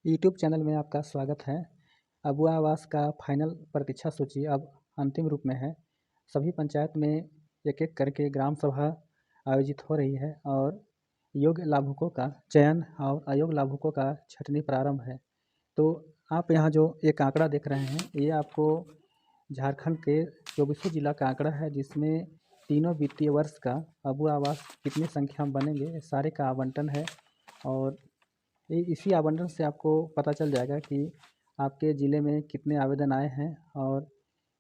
YouTube channel में आपका स्वागत है। अबुआ आवास का फाइनल प्रतीक्षा सूची अब अंतिम रूप में है। सभी पंचायत में एक एक करके ग्राम सभा आयोजित हो रही है और योग्य लाभुकों का चयन और अयोग्य लाभुकों का छंटनी प्रारंभ है। तो आप यहाँ जो एक आंकड़ा देख रहे हैं, ये आपको झारखंड के 24 जिला का आंकड़ा है, जिसमें तीनों वित्तीय वर्ष का अबुआ आवास कितनी संख्या में बनेंगे सारे का आवंटन है। और इसी आवंटन से आपको पता चल जाएगा कि आपके ज़िले में कितने आवेदन आए हैं और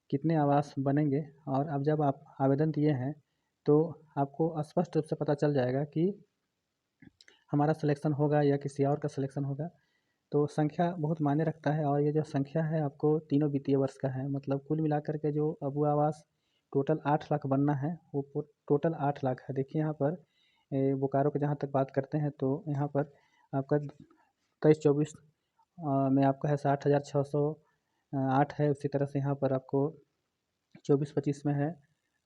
कितने आवास बनेंगे। और अब जब आप आवेदन दिए हैं तो आपको स्पष्ट रूप से पता चल जाएगा कि हमारा सिलेक्शन होगा या किसी और का सिलेक्शन होगा। तो संख्या बहुत मायने रखता है और ये जो संख्या है आपको तीनों वित्तीय वर्ष का है। मतलब कुल मिलाकर के जो अबुआ आवास टोटल 8 लाख बनना है, वो टोटल 8 लाख है। देखिए यहाँ पर बोकारो की जहाँ तक बात करते हैं तो यहाँ पर आपका 23-24 में आपका है 60,608 है। उसी तरह से यहाँ पर आपको 24-25 में है।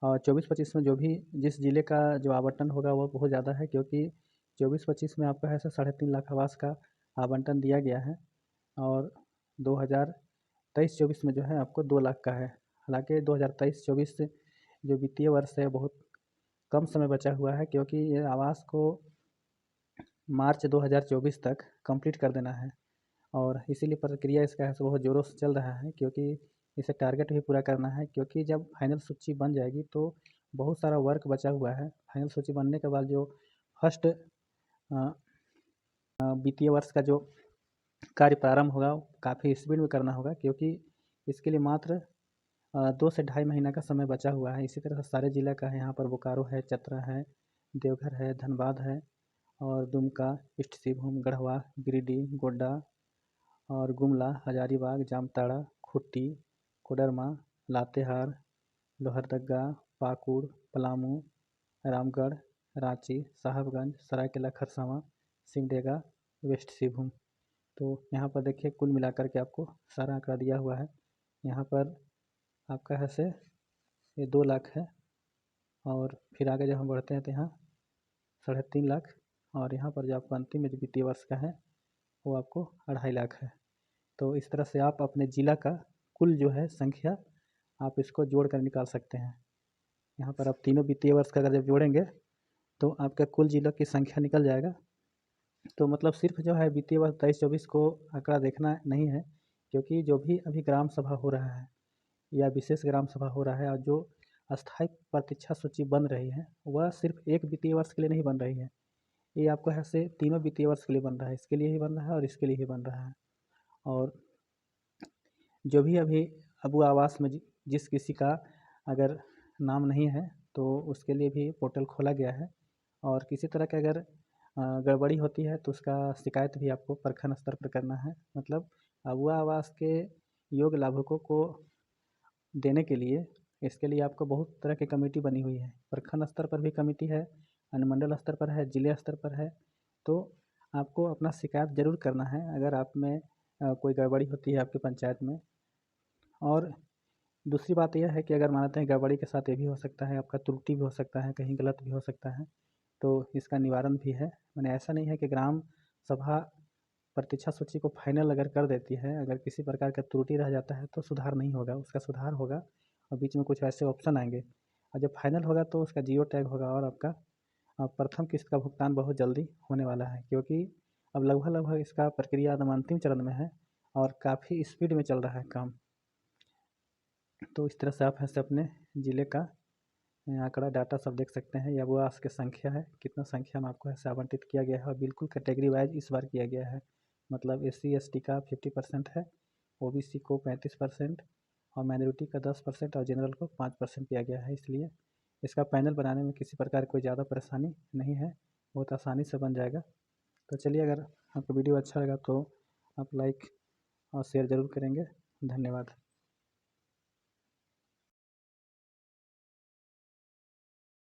और 24-25 में जो भी जिस ज़िले का जो आवंटन होगा वो बहुत ज़्यादा है, क्योंकि 24-25 में आपका है 3.5 लाख आवास का आवंटन दिया गया है और 2023-24 में जो है आपको 2 लाख का है। हालांकि 2023-24 जो वित्तीय वर्ष है बहुत कम समय बचा हुआ है, क्योंकि ये आवास को मार्च 2024 तक कंप्लीट कर देना है और इसीलिए प्रक्रिया इसका है बहुत ज़ोरों से चल रहा है, क्योंकि इसे टारगेट भी पूरा करना है। क्योंकि जब फाइनल सूची बन जाएगी तो बहुत सारा वर्क बचा हुआ है। फाइनल सूची बनने के बाद जो फर्स्ट वित्तीय वर्ष का जो कार्य प्रारंभ होगा काफ़ी स्पीड में करना होगा, क्योंकि इसके लिए मात्र 2 से ढाई महीना का समय बचा हुआ है। इसी तरह से सारे ज़िले का है, यहाँ पर बोकारो है, चतरा है, देवघर है, धनबाद है और दुमका, ईस्ट सिंहभूम, गढ़वा, गिरिडीह, गोड्डा और गुमला, हजारीबाग, जामताड़ा, खूंटी, कोडरमा, लातेहार, लोहरदगा, पाकुड़, पलामू, रामगढ़, रांची, साहबगंज, सरायकेला खरसावां, सिमडेगा, वेस्ट सिंहभूम। तो यहाँ पर देखिए कुल मिलाकर के आपको सारा आंकड़ा दिया हुआ है। यहाँ पर आपका है से ये 2 लाख है और फिर आगे जब हम बढ़ते हैं तो यहाँ 3.5 लाख और यहाँ पर जो आपको अंतिम जो वित्तीय वर्ष का है वो आपको 2.5 लाख है। तो इस तरह से आप अपने ज़िला का कुल जो है संख्या आप इसको जोड़ कर निकाल सकते हैं। यहाँ पर आप तीनों वित्तीय वर्ष का अगर जब जोड़ेंगे तो आपका कुल जिलों की संख्या निकल जाएगा। तो मतलब सिर्फ जो है वित्तीय वर्ष 23-24 को आंकड़ा देखना नहीं है, क्योंकि जो भी अभी ग्राम सभा हो रहा है या विशेष ग्राम सभा हो रहा है और जो अस्थायी प्रतीक्षा सूची बन रही है वह सिर्फ एक वित्तीय वर्ष के लिए नहीं बन रही है। ये आपको ऐसे तीनों वित्तीय वर्ष के लिए बन रहा है, इसके लिए ही बन रहा है और इसके लिए ही बन रहा है। और जो भी अभी अबुआ आवास में जिस किसी का अगर नाम नहीं है तो उसके लिए भी पोर्टल खोला गया है और किसी तरह के अगर गड़बड़ी होती है तो उसका शिकायत भी आपको प्रखंड स्तर पर करना है। मतलब अबुआ आवास के योग्य लाभुकों को देने के लिए इसके लिए आपको बहुत तरह की कमेटी बनी हुई है। प्रखंड स्तर पर भी कमेटी है, अनुमंडल स्तर पर है, जिले स्तर पर है। तो आपको अपना शिकायत ज़रूर करना है अगर आप में कोई गड़बड़ी होती है आपकी पंचायत में। और दूसरी बात यह है कि अगर मानते हैं गड़बड़ी के साथ ये भी हो सकता है, आपका त्रुटि भी हो सकता है, कहीं गलत भी हो सकता है, तो इसका निवारण भी है। मैंने ऐसा नहीं है कि ग्राम सभा प्रतीक्षा सूची को फाइनल अगर कर देती है, अगर किसी प्रकार का त्रुटि रह जाता है तो सुधार नहीं होगा, उसका सुधार होगा और बीच में कुछ ऐसे ऑप्शन आएंगे और जब फाइनल होगा तो उसका जियो टैग होगा और आपका प्रथम किस्त का भुगतान बहुत जल्दी होने वाला है, क्योंकि अब लगभग इसका प्रक्रिया एकदम अंतिम चरण में है और काफ़ी स्पीड में चल रहा है काम। तो इस तरह से आप ऐसे अपने ज़िले का आंकड़ा डाटा सब देख सकते हैं। या वो आपकी संख्या है, कितना संख्या में आपको ऐसे आवंटित किया गया है और बिल्कुल कैटेगरी वाइज इस बार किया गया है। मतलब SC ST का 50% है, OBC को 35% और माइनॉरिटी का 10% और जनरल को 5% किया गया है। इसलिए इसका पैनल बनाने में किसी प्रकार कोई ज़्यादा परेशानी नहीं है, बहुत आसानी से बन जाएगा। तो चलिए, अगर आपको वीडियो अच्छा लगा तो आप लाइक और शेयर ज़रूर करेंगे। धन्यवाद।